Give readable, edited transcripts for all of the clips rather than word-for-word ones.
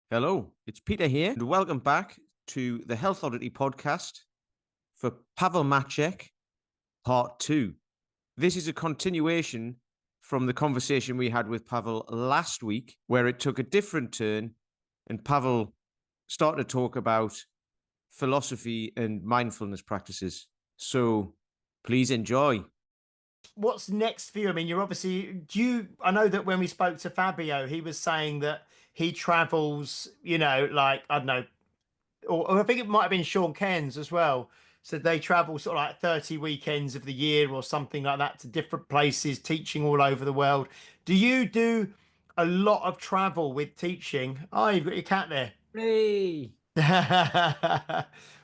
Hello, it's Peter here, and welcome back to the Health Oddity podcast for Pavel Macek, part 2. This is a continuation from the conversation we had with Pavel last week, where it took a different turn, and Pavel started to talk about philosophy and mindfulness practices. So please enjoy. What's next for you? I mean, you're obviously, I know that when we spoke to Fabio, he was saying that he travels, like, I don't know, or I think it might have been Sean Cairns as well. So they travel sort of like 30 weekends of the year or something like that to different places, teaching all over the world. Do you do a lot of travel with teaching? Oh, you've got your cat there. Hey,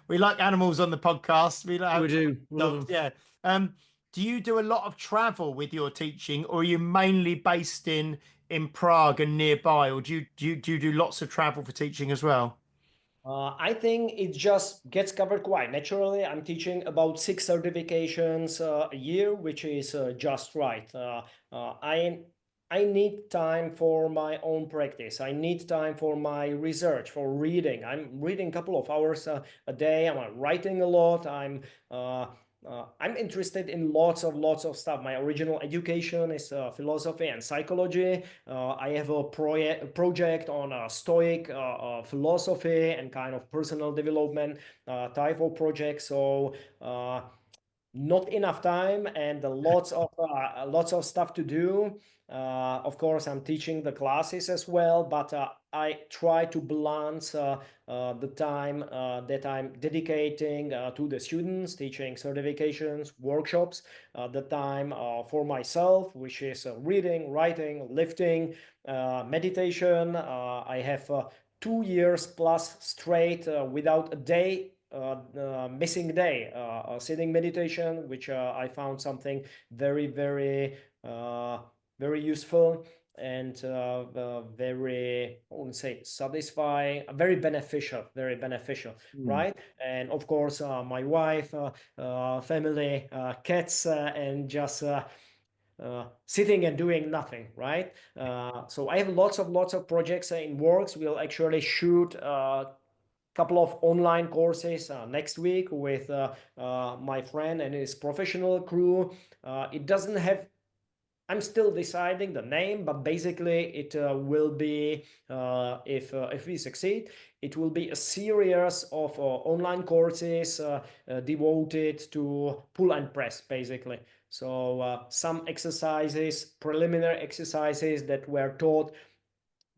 We like animals on the podcast. We we like do. Love dogs. them. Yeah. Do you do a lot of travel with your teaching, or are you mainly based in Prague and nearby, or do you do lots of travel for teaching as well? I think it just gets covered quite naturally. I'm teaching about 6 certifications a year, which is just right. Uh, I I need time for my own practice. I need time for my research, for reading. I'm reading a couple of hours a day. I'm writing a lot. I'm interested in lots of stuff. My original education is philosophy and psychology. I have a project on Stoic philosophy and kind of personal development type of project. So not enough time and lots of stuff to do. Of course, I'm teaching the classes as well, but I try to balance the time that I'm dedicating to the students, teaching certifications, workshops, the time for myself, which is reading, writing, lifting, meditation. I have 2 years plus straight without a day missing day, sitting meditation, which I found something very useful and very, I wouldn't say satisfying, very beneficial, right? And of course, my wife, family, cats, and just sitting and doing nothing, right? So I have lots of projects in works. We'll actually shoot couple of online courses next week with my friend and his professional crew. It doesn't have, I'm still deciding the name, but basically it will be, if we succeed, it will be a series of online courses devoted to pull and press, basically. So some exercises, preliminary exercises that were taught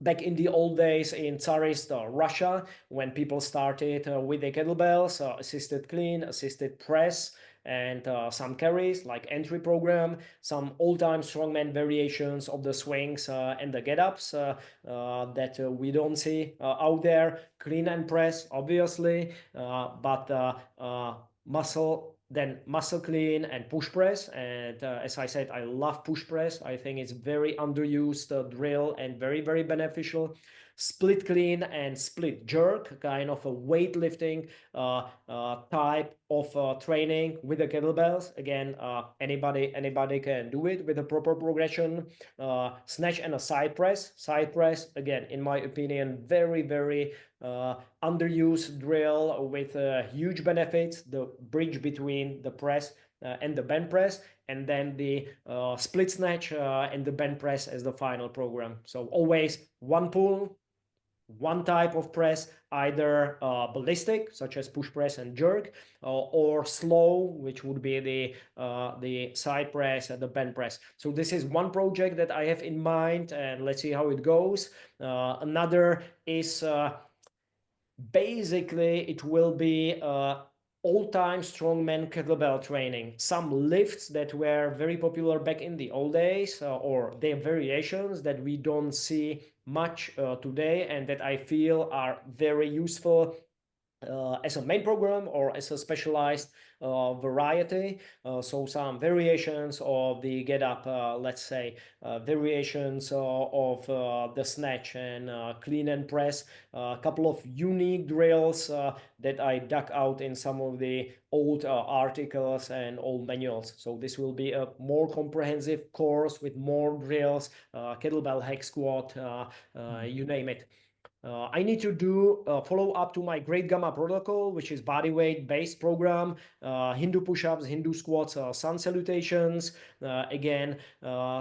back in the old days in Tsarist Russia, when people started with the kettlebells, assisted clean, assisted press, and some carries like entry program, some old-time strongman variations of the swings and the get-ups that we don't see out there. Clean and press, obviously, but muscle clean and push press. And as I said, I love push press. I think it's very underused drill and very beneficial. Split clean and split jerk, kind of a weightlifting type of training with the kettlebells. Again, anybody can do it with a proper progression. Snatch and a side press. Side press, again, in my opinion, very underused drill with huge benefits. The bridge between the press and the bench press, and then the split snatch and the bench press as the final program. So always one pull, one type of press, either ballistic, such as push press and jerk, or slow, which would be the side press and the bench press. So this is one project that I have in mind, and let's see how it goes. Another is basically it will be all-time strongman kettlebell training. Some lifts that were very popular back in the old days, or their variations that we don't see much today, and that I feel are very useful as a main program or as a specialized variety. So some variations of the get up, let's say variations of the snatch and clean and press, a couple of unique drills that I dug out in some of the old articles and old manuals. So this will be a more comprehensive course with more drills, kettlebell, hack squat, you name it. I need to do follow up to my Great Gamma protocol, which is body weight based program, Hindu push-ups, Hindu squats, sun salutations. Again,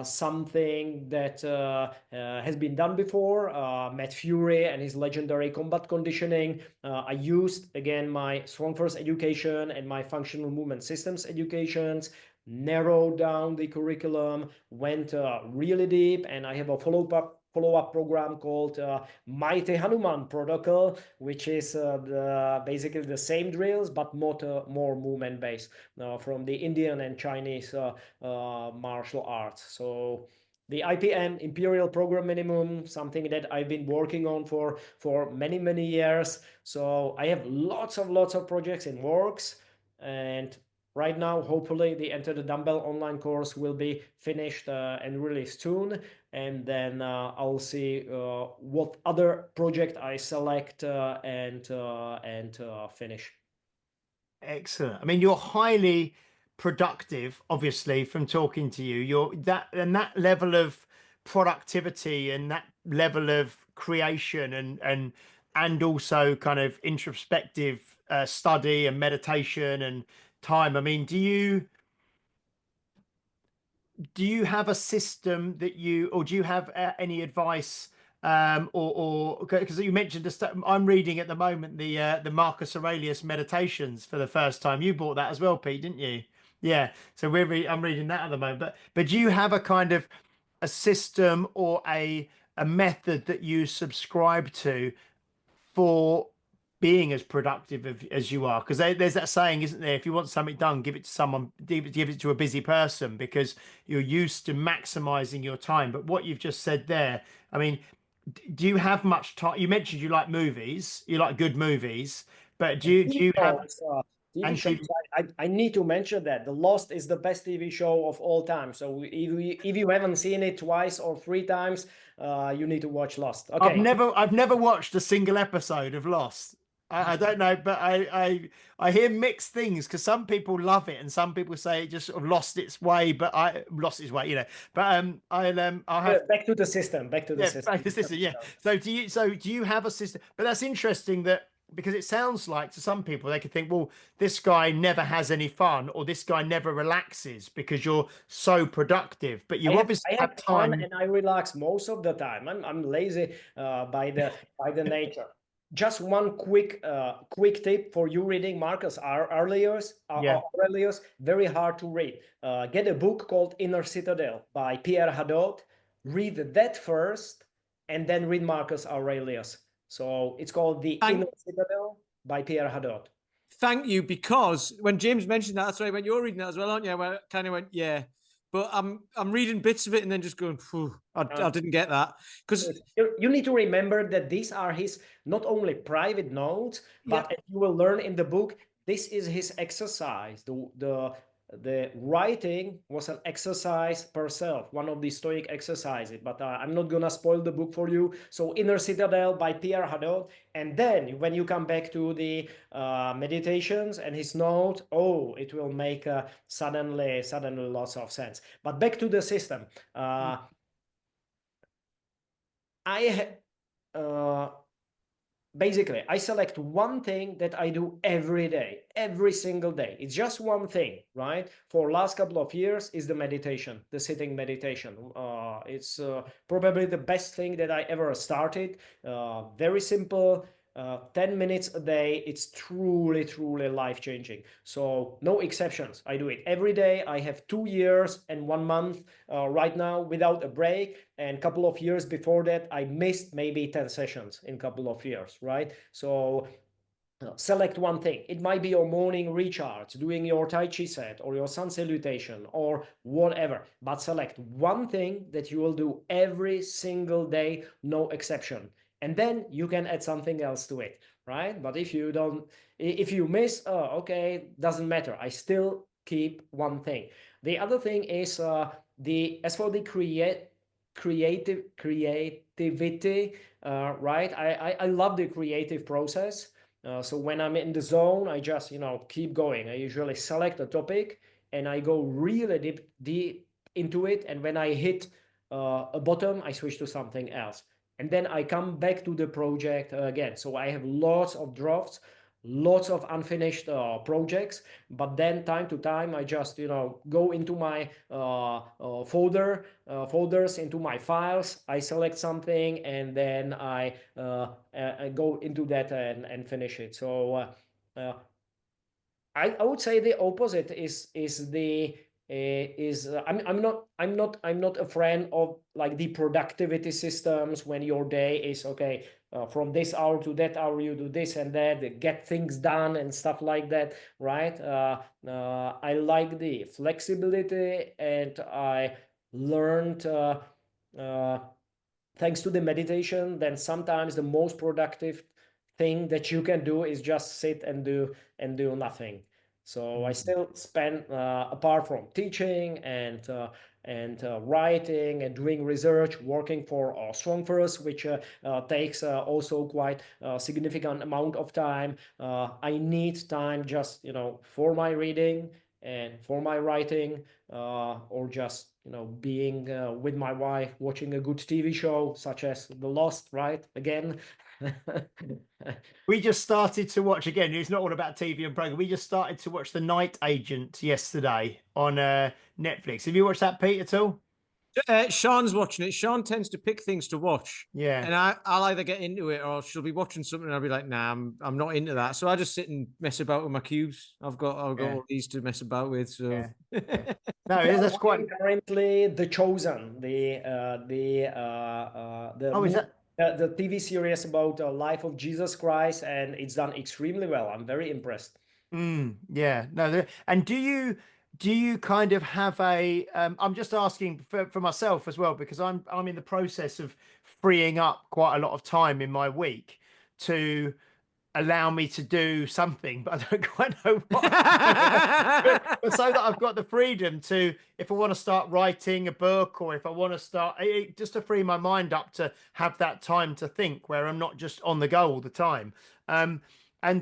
something that has been done before. Matt Fury and his legendary combat conditioning. I used again my Strongfirst education and my functional movement systems educations, narrowed down the curriculum, went really deep, and I have a follow-up program called Mighty Hanuman protocol, which is basically the same drills but more movement based from the Indian and Chinese martial arts. So the IPM, Imperial Program Minimum, something that I've been working on for many years. So I have lots of projects in works, and right now, hopefully, the Enter the Dumbbell online course will be finished and released soon. And then I'll see what other project I select and finish. Excellent. I mean, you're highly productive, obviously, from talking to you. You're that level of productivity and that level of creation and also kind of introspective study and meditation and time. I mean, do you have a system that or do you have any advice? Or because you mentioned I'm reading at the moment the Marcus Aurelius Meditations for the first time. You bought that as well, Pete, didn't you? Yeah. So I'm reading that at the moment. But do you have a kind of a system or a method that you subscribe to for being as productive as you are? Because there's that saying, isn't there? If you want something done, give it to someone, give it to a busy person, because you're used to maximizing your time. But what you've just said there, I mean, do you have much time? You mentioned you like movies, you like good movies, but do you have TV shows? I need to mention that The Lost is the best TV show of all time. So if you haven't seen it twice or 3 times, you need to watch Lost. Okay. I've never watched a single episode of Lost. I don't know, but I hear mixed things, because some people love it and some people say it just sort of lost its way. But I lost its way, you know. But I'll have back to the system. Back to the system. Back to the system. Yeah. So do you have a system? But that's interesting that, because it sounds like to some people they could think, well, this guy never has any fun, or this guy never relaxes because you're so productive. But you obviously have time, fun and I relax most of the time. I'm lazy by the nature. Just one quick tip for you reading Marcus Aurelius. Aurelius, very hard to read. Get a book called Inner Citadel by Pierre Hadot. Read that first, and then read Marcus Aurelius. So it's called The Inner Citadel by Pierre Hadot. Thank you, because when James mentioned that, that's right, when you're reading that as well, aren't you? I kind of went, yeah. But I'm reading bits of it and then just going, I didn't get that. Because you need to remember that these are his not only private notes, but as you will learn in the book, this is his exercise. The writing was an exercise per self, one of the Stoic exercises, but I'm not gonna spoil the book for you. So Inner Citadel by Pierre Hadot, and then when you come back to the meditations and his note, it will make suddenly lots of sense. But back to the system. Basically, I select one thing that I do every day, every single day. It's just one thing, right? For last couple of years is the meditation, the sitting meditation. It's probably the best thing that I ever started. Very simple. 10 minutes a day. It's truly life-changing. So no exceptions. I do it every day. I have 2 years and 1 month right now without a break, and a couple of years before that I missed maybe 10 sessions in a couple of years, right? So select one thing. It might be your morning recharge, doing your Tai Chi set or your sun salutation or whatever, but select one thing that you will do every single day, no exception. And then you can add something else to it, right? But if you miss, okay, doesn't matter. I still keep one thing. The other thing is as for the creativity, right? I love the creative process. So when I'm in the zone, I just keep going. I usually select a topic and I go really deep into it. And when I hit a bottom, I switch to something else. and then I come back to the project again. So I have lots of drafts, lots of unfinished projects, but then time to time I just go into my folders, into my files. I select something, and then I go into that and finish it. So I would say the opposite is the is I'm not a friend of like the productivity systems when your day is okay, from this hour to that hour you do this and that, get things done and stuff like that, right? I like the flexibility, and I learned uh, thanks to the meditation, then sometimes the most productive thing that you can do is just sit and do nothing. So I still spend, apart from teaching and writing and doing research, working for Strongfirst, which takes also quite a significant amount of time. I need time just for my reading and for my writing, or just being with my wife, watching a good TV show such as The Lost, right? Again. We just started to watch again. It's not all about TV and program. We just started to watch The Night Agent yesterday on Netflix. Have you watched that, Pete, at all? Sean's watching it. Sean tends to pick things to watch. Yeah. And I'll either get into it, or she'll be watching something and I'll be like, nah, I'm not into that. So I just sit and mess about with my cubes. I've got all these to mess about with. So No, it is. That's quite. Currently The Chosen, Oh, is that? the TV series about the life of Jesus Christ, and it's done extremely well. I'm very impressed. Yeah. No. And do you kind of have a? I'm just asking for myself as well, because I'm in the process of freeing up quite a lot of time in my week to allow me to do something, but I don't quite know what. But so that I've got the freedom to, if I want to start writing a book, or if I want to start, just to free my mind up to have that time to think, where I'm not just on the go all the time. And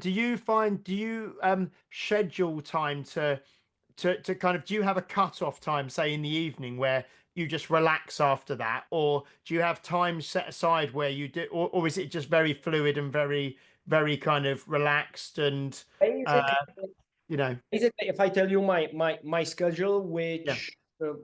do you schedule time to kind of, do you have a cut-off time, say in the evening, where you just relax after that, or do you have time set aside where you do, or is it just very fluid and very kind of relaxed and Basically, if I tell you my schedule, which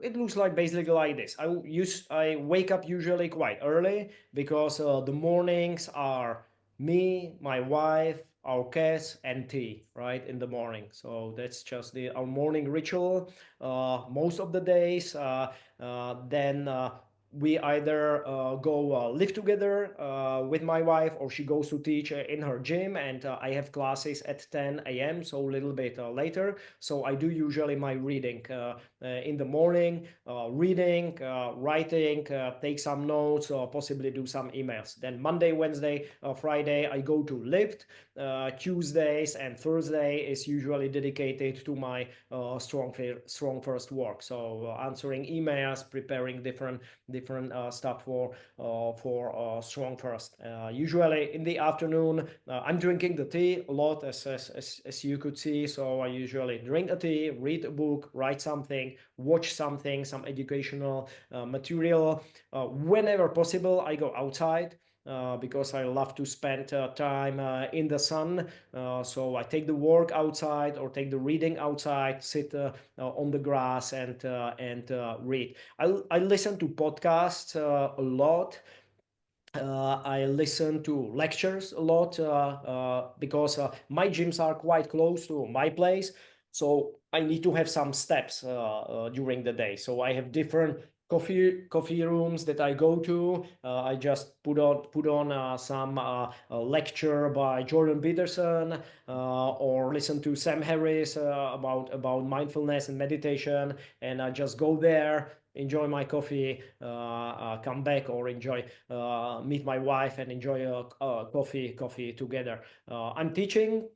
it looks like basically like this. I wake up usually quite early, because the mornings are me, my wife, our cats, and tea, right, in the morning. So that's just our morning ritual. Most of the days, then we either go live together with my wife, or she goes to teach in her gym, and I have classes at 10 a.m., so a little bit later. So I do usually my reading in the morning, reading, writing, take some notes, or possibly do some emails. Then Monday, Wednesday, Friday, I go to lift. Tuesdays and Thursday is usually dedicated to my Strongfirst work. So answering emails, preparing different stuff for Strongfirst. Usually in the afternoon, I'm drinking the tea a lot, as you could see. So I usually drink a tea, read a book, write something, watch something, some educational material. Whenever possible, I go outside. Because I love to spend time in the sun. So I take the work outside, or take the reading outside, sit on the grass and read. I listen to podcasts a lot. I listen to lectures a lot, because my gyms are quite close to my place. So I need to have some steps during the day. So I have different coffee rooms that I go to. I just put on some lecture by Jordan Peterson, or listen to Sam Harris about mindfulness and meditation, and I just go there, enjoy my coffee, come back, or meet my wife and enjoy a coffee together. I'm teaching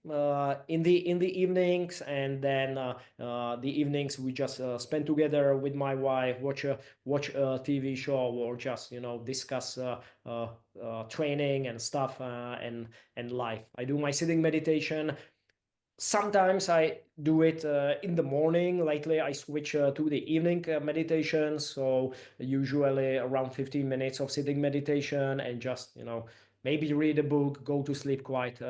in the evenings, and then the evenings we just spend together with my wife, watch a TV show, or just discuss training and stuff, and life. I do my sitting meditation Sometimes I do it in the morning. Lately, I switch to the evening meditation. So usually around 15 minutes of sitting meditation and just, maybe read a book, go to sleep quite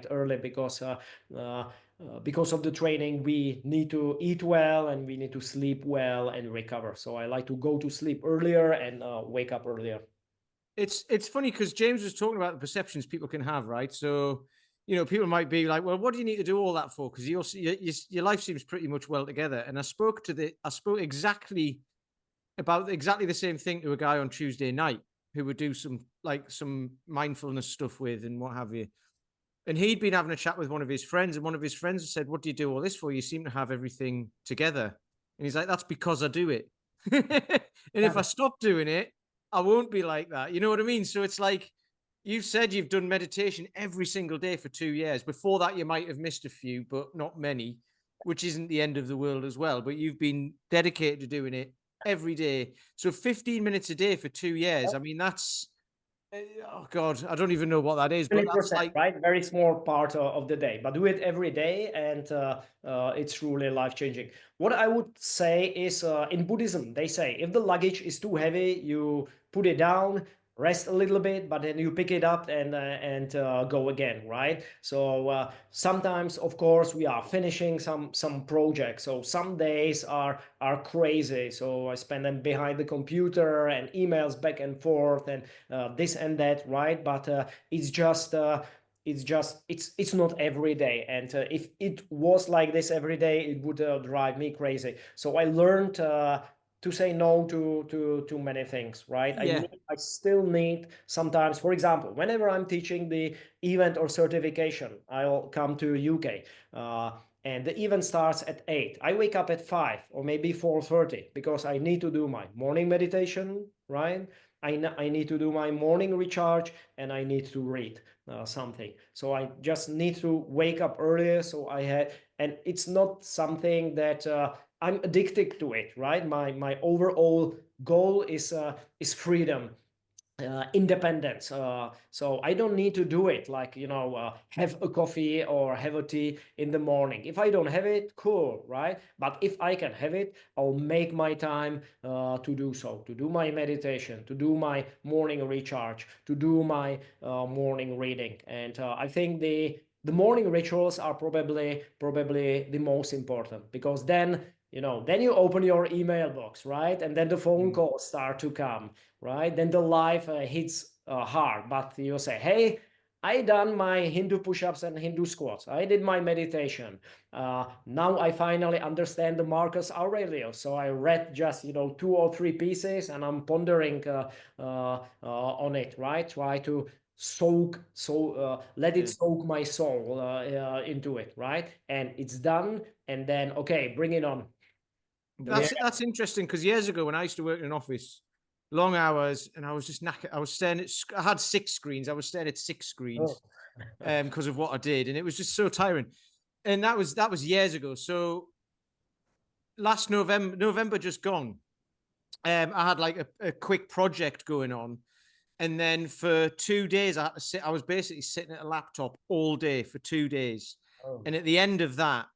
early because of the training, we need to eat well and we need to sleep well and recover. So I like to go to sleep earlier and wake up earlier. It's funny because James was talking about the perceptions people can have, right? So, people might be like, well, what do you need to do all that for? Because your life seems pretty much well together. And I spoke exactly about exactly the same thing to a guy on Tuesday night who would do some mindfulness stuff with and what have you. And he'd been having a chat with one of his friends, and one of his friends said, "What do you do all this for? You seem to have everything together." And he's like, "That's because I do it." And if I stop doing it, I won't be like that. You know what I mean? So it's like you've said you've done meditation every single day for 2 years. Before that, you might have missed a few, but not many, which isn't the end of the world as well. But you've been dedicated to doing it every day. So 15 minutes a day for 2 years. I mean, that's oh God, I don't even know what that is, but that's 20%, like right? Very small part of the day, but do it every day, and it's really life-changing. What I would say is, in Buddhism, they say if the luggage is too heavy, you put it down, rest a little bit, but then you pick it up and go again, right? So sometimes, of course, we are finishing some projects. So some days are crazy. So I spend them behind the computer and emails back and forth and this and that, right? But it's not every day, and if it was like this every day, it would drive me crazy. So I learned to say no to many things, right? yeah. I still need sometimes, for example, whenever I'm teaching the event or certification, I'll come to UK, and the event starts at 8. I wake up at 5 or maybe 4:30 because I need to do my morning meditation, right? I need to do my morning recharge, and I need to read something. So I just need to wake up earlier. And it's not something that I'm addicted to it, right? My overall goal is freedom, independence. So I don't need to do it like, have a coffee or have a tea in the morning. If I don't have it, cool, right? But if I can have it, I'll make my time to do so, to do my meditation, to do my morning recharge, to do my morning reading. And I think the morning rituals are probably the most important, because then you open your email box, right? And then the phone calls start to come, right? Then the life hits hard, but you say, hey, I done my Hindu push-ups and Hindu squats. I did my meditation. Now I finally understand the Marcus Aurelius. So I read just 2 or 3 pieces, and I'm pondering on it, right? Try to let it soak my soul into it, right? And it's done. And then, okay, bring it on. That's interesting, because years ago when I used to work in an office, long hours, and I was just knackered. I was staring at. I had 6 screens. I was staring at 6 screens, because of what I did, and it was just so tiring. And that was years ago. So last November just gone, I had like a quick project going on, and then for 2 days I had to sit. I was basically sitting at a laptop all day for 2 days, and at the end of that,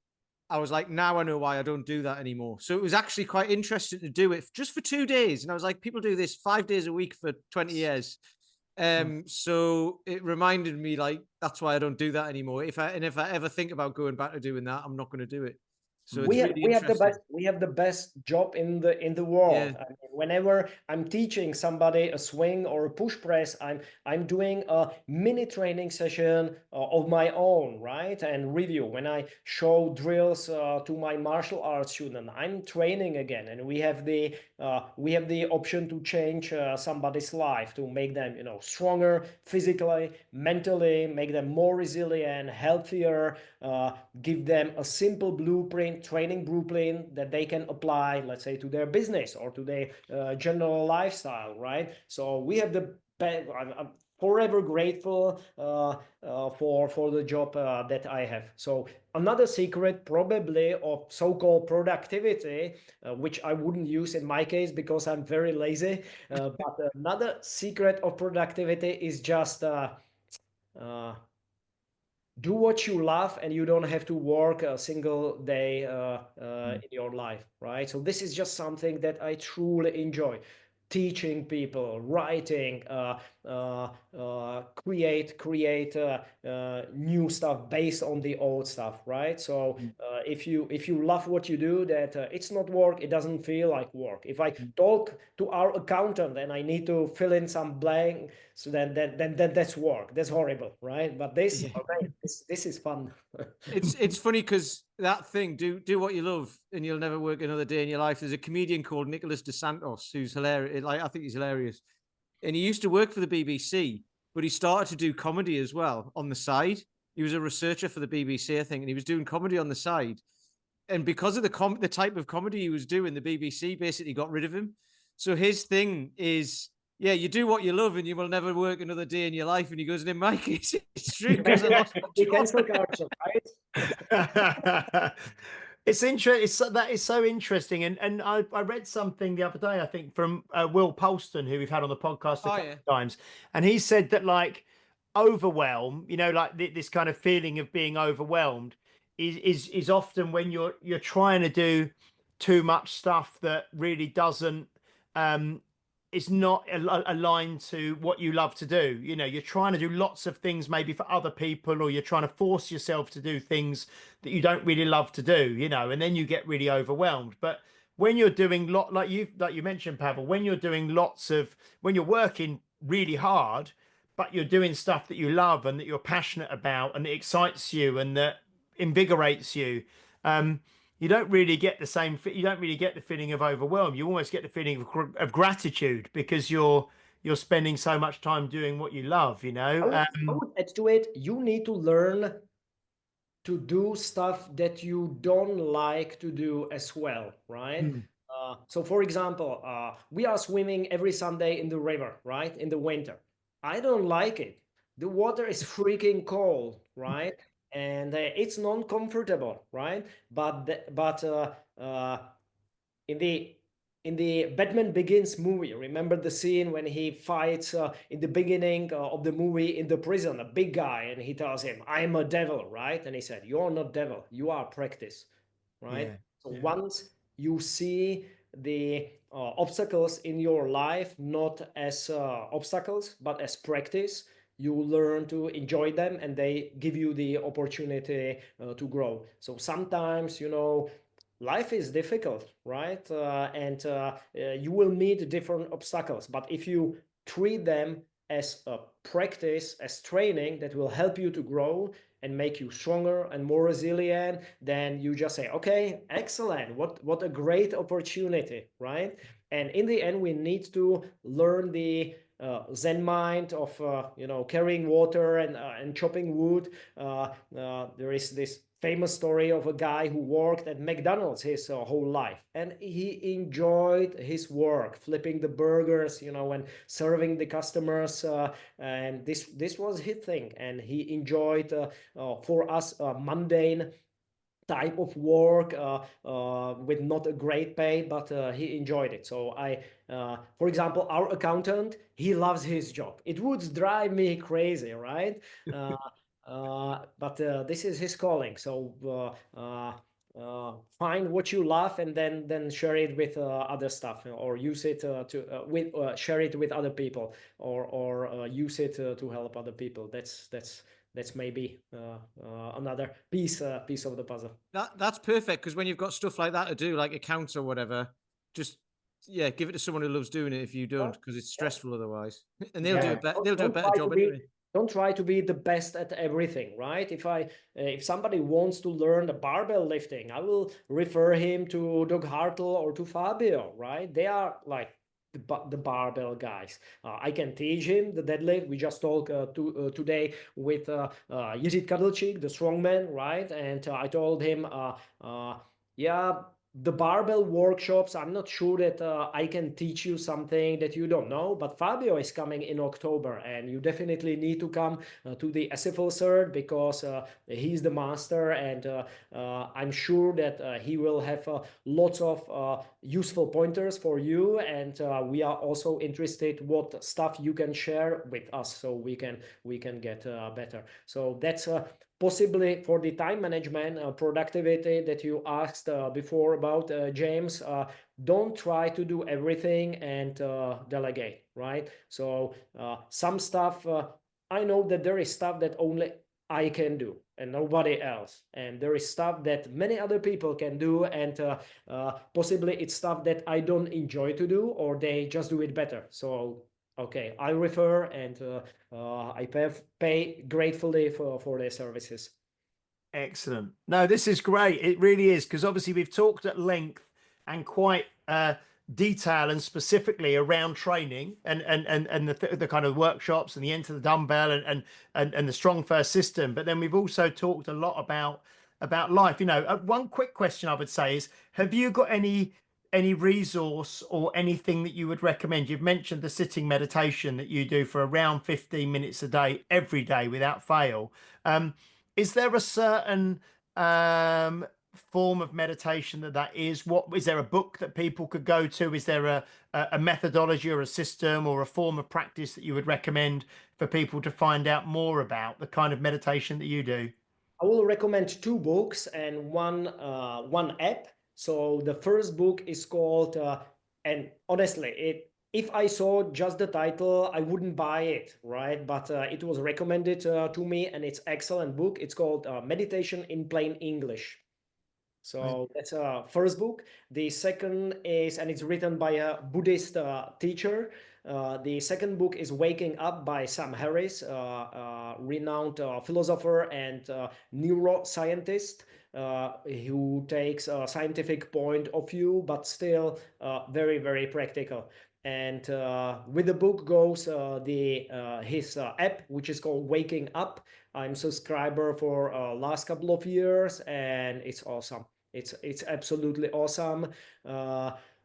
I was like, now I know why I don't do that anymore. So it was actually quite interesting to do it just for 2 days. And I was like, people do this 5 days a week for 20 years. So it reminded me, like, that's why I don't do that anymore. If I ever think about going back to doing that, I'm not going to do it. So it's really interesting. We have the best job in the world. Yeah. I mean, whenever I'm teaching somebody a swing or a push press, I'm doing a mini training session of my own, right? And review. When I show drills to my martial arts student, I'm training again, and we have the option to change somebody's life, to make them stronger physically, mentally, make them more resilient, healthier, give them a simple training blueprint that they can apply, let's say, to their business or to their general lifestyle, right? So we have I'm forever grateful for the job that I have. So another secret probably of so-called productivity, which I wouldn't use in my case because I'm very lazy, but another secret of productivity is just do what you love, and you don't have to work a single day in your life, right? So this is just something that I truly enjoy. Teaching people, writing, create new stuff based on the old stuff, right? So if you love what you do, that it's not work, it doesn't feel like work. If I talk to our accountant and I need to fill in some blank, so then that's work. That's horrible, right? But this, okay, this is fun. It's funny because that thing, do what you love and you'll never work another day in your life. There's a comedian called Nicholas DeSantos who's hilarious. Like, I think he's hilarious. And he used to work for the BBC, but he started to do comedy as well on the side. He was a researcher for the BBC, I think, and he was doing comedy on the side. And because of the type of comedy he was doing, the BBC basically got rid of him. So his thing is, yeah, you do what you love and you will never work another day in your life. And he goes, and in my case, it's true because I lost my The job. cancel culture, right? It's interesting. That is so interesting. And I read something the other day, I think, from Will Polston, who we've had on the podcast a couple of times, and he said that, like, overwhelm, you know, like this kind of feeling of being overwhelmed is often when you're trying to do too much stuff that really doesn't it's not aligned to what you love to do. You know, you're trying to do lots of things maybe for other people, or you're trying to force yourself to do things that you don't really love to do, you know, and then you get really overwhelmed. But when you're doing like you mentioned, Pavel, when you're doing when you're working really hard, but you're doing stuff that you love and that you're passionate about and it excites you and that invigorates you, you don't really get the same. You don't really get the feeling of overwhelm. You almost get the feeling of gratitude because you're spending so much time doing what you love. You know. I would add to it. You need to learn to do stuff that you don't like to do as well, right? So, for example, we are swimming every Sunday in the river, right? In the winter. I don't like it. The water is freaking cold, right? And it's non-comfortable, right? But in the Batman Begins movie, remember the scene when he fights in the beginning of the movie in the prison, a big guy, and he tells him, "I'm a devil," right? And he said, "You're not devil, you are practice," right? Yeah, So once you see the obstacles in your life not as obstacles but as practice, you learn to enjoy them, and they give you the opportunity to grow. So sometimes, you know, life is difficult, right? And you will meet different obstacles, but if you treat them as a practice, as training that will help you to grow and make you stronger and more resilient, then you just say, okay, excellent, what a great opportunity, right? And in the end, we need to learn the Zen mind of you know, carrying water and chopping wood. There is this famous story of a guy who worked at McDonald's his whole life, and he enjoyed his work, flipping the burgers, you know, and serving the customers, and this was his thing, and he enjoyed for us mundane type of work with not a great pay, but he enjoyed it. So for example, our accountant, he loves his job. It would drive me crazy, right? But this is his calling. So find what you love and then share it with other stuff, or use it share it with other people, or use it to help other people. That's maybe another piece of the puzzle. That's perfect, because when you've got stuff like that to do, like accounts or whatever, just give it to someone who loves doing it if you don't, because it's stressful otherwise. And they'll do a better job anyway. Don't try to be the best at everything, right? If somebody wants to learn the barbell lifting, I will refer him to Doug Hartle or to Fabio, right? They are like the barbell guys. I can teach him the deadlift. We just talked today with Jiří Kadlčík, the strongman, right? And I told him, yeah, the barbell workshops, I'm not sure that I can teach you something that you don't know, but Fabio is coming in October, and you definitely need to come to the SFL cert, because he's the master, and I'm sure that he will have lots of useful pointers for you, and we are also interested what stuff you can share with us, so we can get better. So that's possibly for the time management, productivity that you asked before about, James. Don't try to do everything and delegate, right? So some stuff, I know that there is stuff that only I can do and nobody else, and there is stuff that many other people can do, and possibly it's stuff that I don't enjoy to do, or they just do it better. So okay, I refer, and I pay gratefully for their services. Excellent. No, this is great. It really is, because obviously we've talked at length and quite detail and specifically around training and the kind of workshops and the Enter the Dumbbell and the Strongfirst system. But then we've also talked a lot about life. You know, one quick question I would say is, have you got any resource or anything that you would recommend? You've mentioned the sitting meditation that you do for around 15 minutes a day, every day without fail. Is there a certain form of meditation that is? What is there a book that people could go to? Is there a methodology or a system or a form of practice that you would recommend for people to find out more about the kind of meditation that you do? I will recommend two books and one app. So the first book is called, and honestly, if I saw just the title, I wouldn't buy it, right? But it was recommended to me, and it's excellent book. It's called Meditation in Plain English. So that's a first book. The second is, and it's written by a Buddhist teacher. The second book is Waking Up by Sam Harris, renowned philosopher and neuroscientist, who takes a scientific point of view, but still very, very practical. And with the book goes his app, which is called Waking Up. I'm subscriber for last couple of years, and it's awesome. It's absolutely awesome.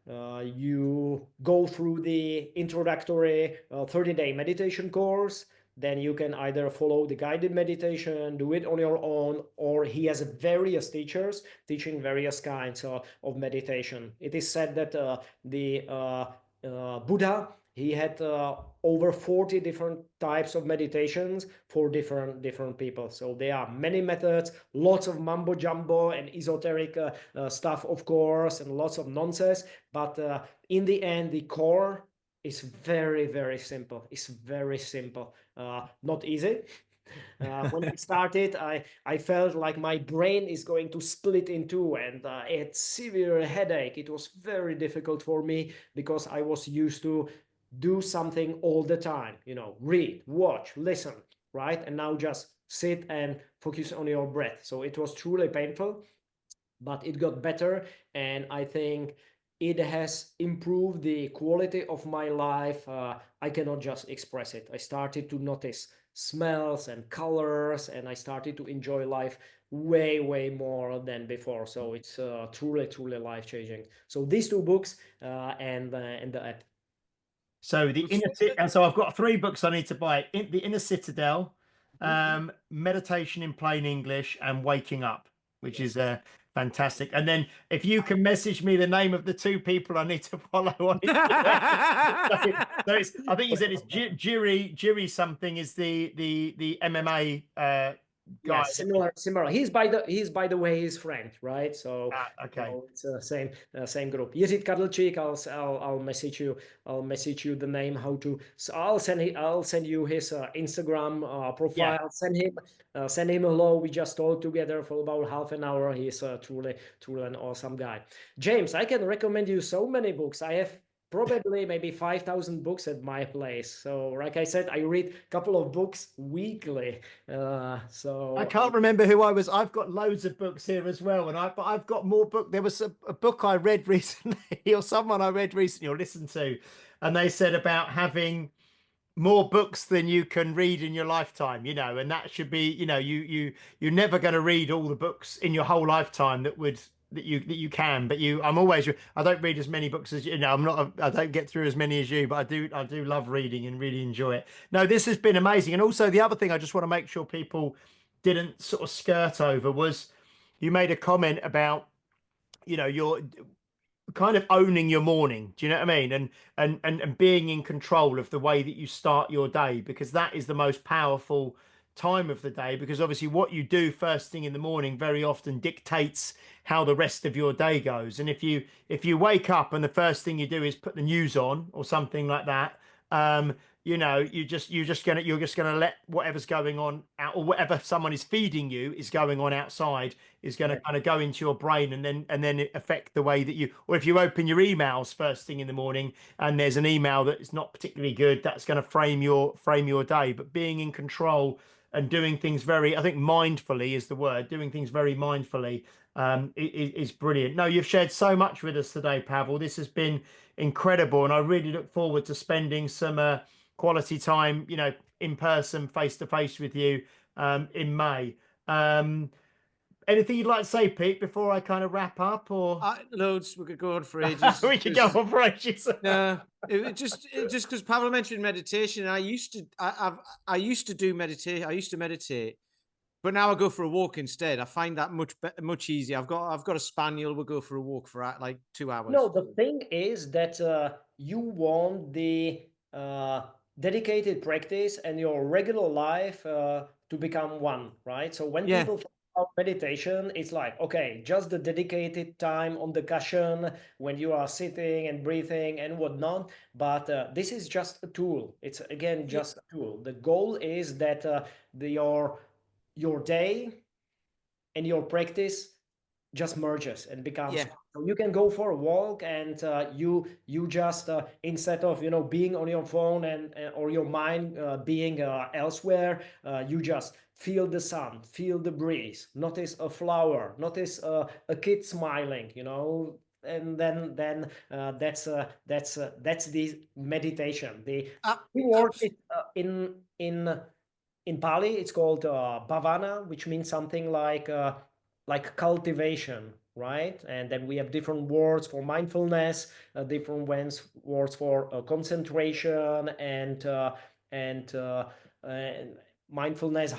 You go through the introductory 30-day meditation course. Then you can either follow the guided meditation, do it on your own, or he has various teachers teaching various kinds of meditation. It is said that the Buddha, he had over 40 different types of meditations for different people. So there are many methods, lots of mumbo jumbo and esoteric stuff, of course, and lots of nonsense. But in the end, the core is very, very simple. It's very simple. Not easy. When I started, I felt like my brain is going to split in two, and it's severe headache. It was very difficult for me because I was used to do something all the time, read, watch, listen, right? And now just sit and focus on your breath. So it was truly painful, but it got better, and I think it has improved the quality of my life. I cannot just express it. I started to notice smells and colors, and I started to enjoy life way more than before. So it's truly life-changing. So these two books and the app. So so I've got 3 books I need to buy: The Inner Citadel, Meditation in Plain English, and Waking Up, which is fantastic. And then if you can message me the name of the 2 people I need to follow on Instagram. So it's, I think you said it's Jiri something is the MMA guy. Yeah, similar. He's by the way his friend, right? So okay, it's the same group. Jiří Kadlčík, I'll message you. I'll message you the name, how to. So I'll send you his Instagram profile. Yeah. Send him hello. We just talked together for about half an hour. He's truly an awesome guy. James, I can recommend you so many books. I have probably maybe 5,000 books at my place. So like I said, I read a couple of books weekly. So I can't remember who I was. I've got loads of books here as well, and I've got more book. There was a book I read recently, or someone I read recently or listened to, and they said about having more books than you can read in your lifetime, and that should be, you're never going to read all the books in your whole lifetime that would that you can, but I'm always, I don't read as many books as you know. I don't get through as many as you, but I do love reading and really enjoy it. No, this has been amazing. And also the other thing I just want to make sure people didn't sort of skirt over was you made a comment about, you know, your kind of owning your morning. Do you know what I mean? And being in control of the way that you start your day, because that is the most powerful time of the day, because obviously what you do first thing in the morning very often dictates how the rest of your day goes. And if you wake up and the first thing you do is put the news on or something like that, you know, you're just gonna let whatever's going on out, or whatever someone is feeding you is going on outside, is going to kind of go into your brain and then affect the way that you, or if you open your emails first thing in the morning and there's an email that is not particularly good, that's going to frame your day. But being in control and doing things very, I think mindfully is the word, doing things very mindfully, is brilliant. No, you've shared so much with us today, Pavel. This has been incredible, and I really look forward to spending some quality time, you know, in person, face to face with you in May. Anything you'd like to say, Pete, before I kind of wrap up? Or Loads. We could go on for ages. we could go on for ages. No, it just because Pavel mentioned meditation. I used to do meditation. I used to meditate, but now I go for a walk instead. I find that much easier. I've got a spaniel. We'll go for a walk for like 2 hours. No, the thing is that you want the dedicated practice and your regular life to become one, right? So when people talk about meditation, it's like, okay, just the dedicated time on the cushion when you are sitting and breathing and whatnot. But this is just a tool. It's again just a tool. The goal is that your day and your practice just merges and becomes. So you can go for a walk and you just instead of being on your phone and or your mind being elsewhere, you just feel the sun, feel the breeze, notice a flower, notice a kid smiling, and then that's the meditation. The word in Pali it's called bhavana, which means something like cultivation, right? And then we have different words for mindfulness, different words for concentration and mindfulness.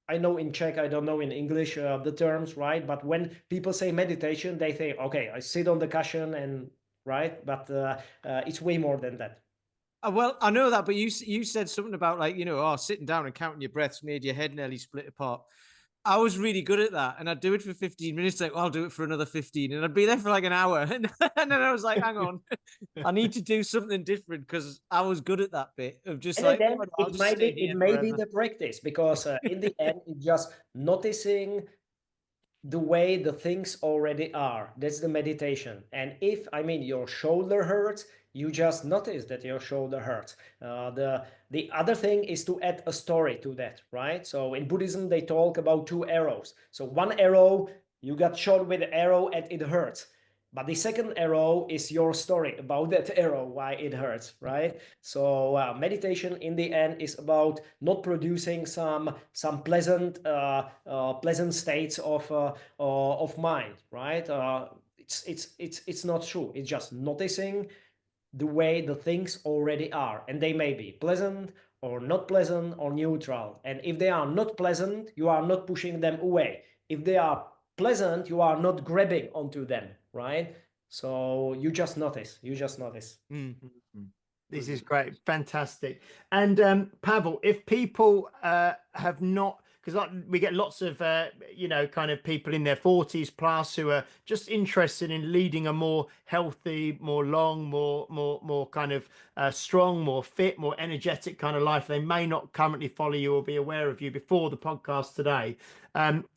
I know in Czech, I don't know in English the terms, right? But when people say meditation, they say, okay, I sit on the cushion and right, but it's way more than that. Well, I know that, but you said something about like, sitting down and counting your breaths made your head nearly split apart. I was really good at that, and I'd do it for 15 minutes. Like, well, I'll do it for another 15, and I'd be there for like an hour, and then I was like, "Hang on, I need to do something different," because I was good at that bit of just and like, then it may be the practice, because in the end, it's just noticing the way the things already are. That's the meditation. And if your shoulder hurts, you just notice that your shoulder hurts. The other thing is to add a story to that, right? So in Buddhism, they talk about 2 arrows. So one arrow, you got shot with an arrow and it hurts. But the second arrow is your story about that arrow, why it hurts, right? So meditation in the end is about not producing some pleasant states of mind, right? It's not true. It's just noticing the way the things already are, and they may be pleasant or not pleasant or neutral. And if they are not pleasant, you are not pushing them away. If they are pleasant, you are not grabbing onto them, right? So you just notice. This is great, fantastic. And Pavel, if people have not, because we get lots of kind of people in their 40s plus who are just interested in leading a more healthy, more long, more kind of strong, more fit, more energetic kind of life. They may not currently follow you or be aware of you before the podcast today.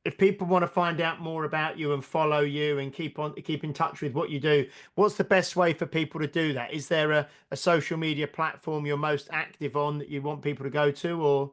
If people want to find out more about you and follow you and keep in touch with what you do, what's the best way for people to do that? Is there a social media platform you're most active on that you want people to go to, or?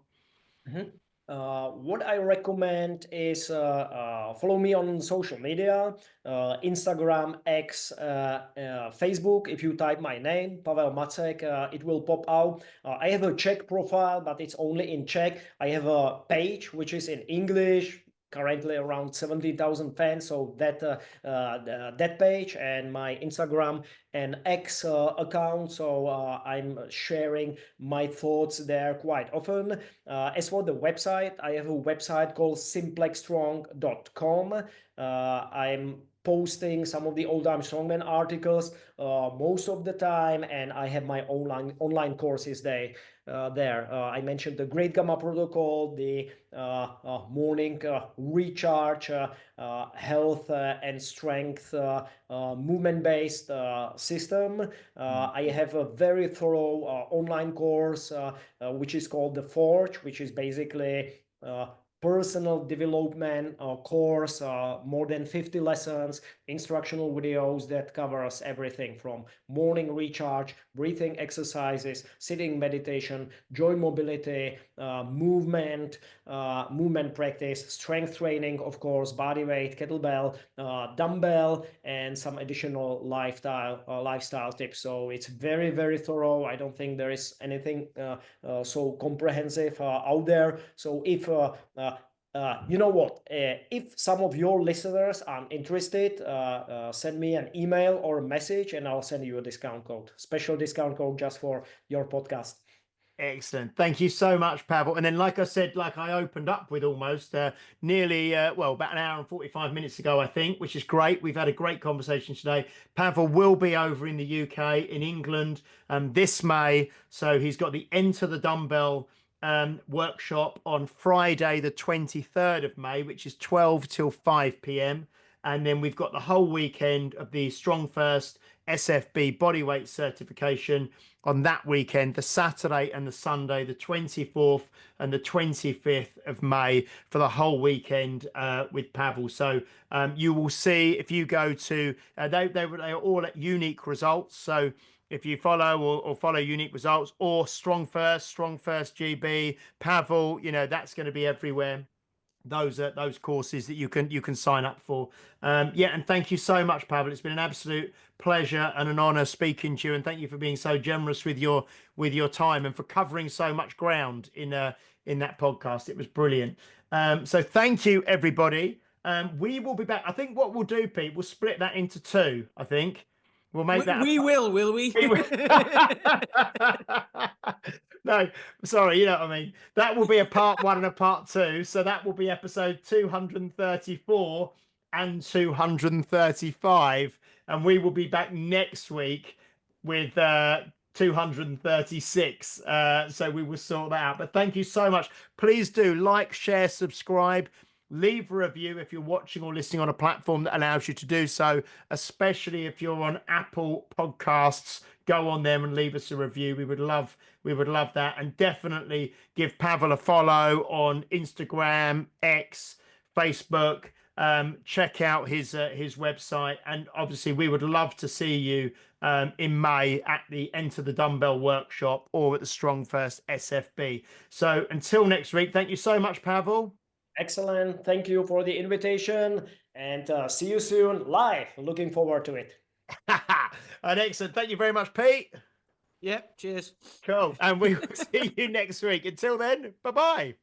What I recommend is follow me on social media, Instagram, X, Facebook. If you type my name, Pavel Macek, it will pop out. I have a Czech profile, but it's only in Czech. I have a page which is in English, currently around 70,000 fans. So that page and my Instagram and X account. So I'm sharing my thoughts there quite often. As for the website, I have a website called simplexstrong.com. I'm posting some of the old time strongman articles most of the time, and I have my online courses there. I mentioned the Great Gamma Protocol, the morning recharge, health and strength movement-based system. I have a very thorough online course which is called The Forge, which is basically personal development course, more than 50 lessons, instructional videos that covers everything from morning recharge, breathing exercises, sitting meditation, joint mobility, movement practice, strength training, of course, body weight, kettlebell, dumbbell, and some additional lifestyle tips. So it's very, very thorough. I don't think there is anything so comprehensive out there. So if you know what, if some of your listeners are interested, send me an email or a message and I'll send you a discount code, special discount code just for your podcast. Excellent. Thank you so much, Pavel. And then, like I said, like I opened up with almost nearly, about an hour and 45 minutes ago, I think, which is great. We've had a great conversation today. Pavel will be over in the UK, in England, this May. So he's got the Enter the Dumbbell workshop on Friday, the 23rd of May, which is 12 till 5 p.m. And then we've got the whole weekend of the Strongfirst SFB bodyweight certification on that weekend, the Saturday and the Sunday, the 24th and the 25th of May, for the whole weekend with Pavel. So you will see, if you go to, they're all at Unique Results. So if you follow or follow Unique Results or Strongfirst GB, Pavel, that's going to be everywhere. Those courses that you can sign up for. And thank you so much, Pavel. It's been an absolute pleasure and an honor speaking to you, and thank you for being so generous with your time and for covering so much ground in that podcast. It was brilliant. So thank you, everybody. We will be back. I think what we'll do, Pete, we'll split that into two. I think we'll make that. Will we? No, sorry, you know what I mean. That will be a part 1 and a part 2. So that will be episode 234 and 235. And we will be back next week with 236. So we will sort that out. But thank you so much. Please do like, share, subscribe. Leave a review if you're watching or listening on a platform that allows you to do so, especially if you're on Apple Podcasts. Go on there and leave us a review. We would love that. And definitely give Pavel a follow on Instagram, X, Facebook. Check out his website. And obviously we would love to see you in May at the Enter the Dumbbell workshop or at the Strongfirst SFB. So until next week, thank you so much, Pavel. Excellent. Thank you for the invitation, and see you soon live. Looking forward to it. And excellent. Thank you very much, Pete. Yeah, cheers. Cool. And we will see you next week. Until then, bye-bye.